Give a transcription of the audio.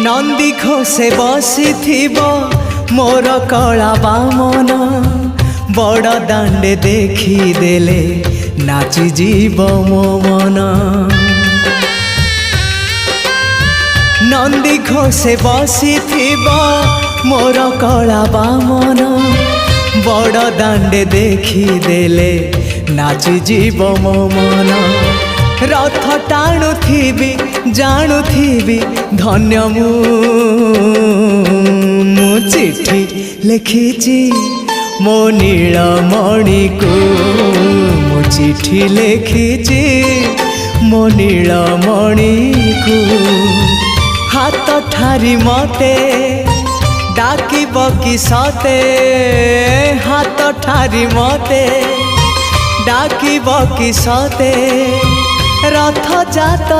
नंदी घोषे बसी मोर कला बामन बड़ दांडे देखी देले नाची जीव मो मन। नंदी घोषे बसी मोर कला बामन बड़ दांडे देखी देले नाची जीव मो मन। रथ टाणुथिबी जाणुथिबी धन्य मु चिट्ठी लिखिची मो नीलमणि को मु चिट्ठी लिखिची मो नीलमणि को। हाथ ठारी मते डाकिब कि सते हाथ ठारी मते डाकिब कि सते रथ जात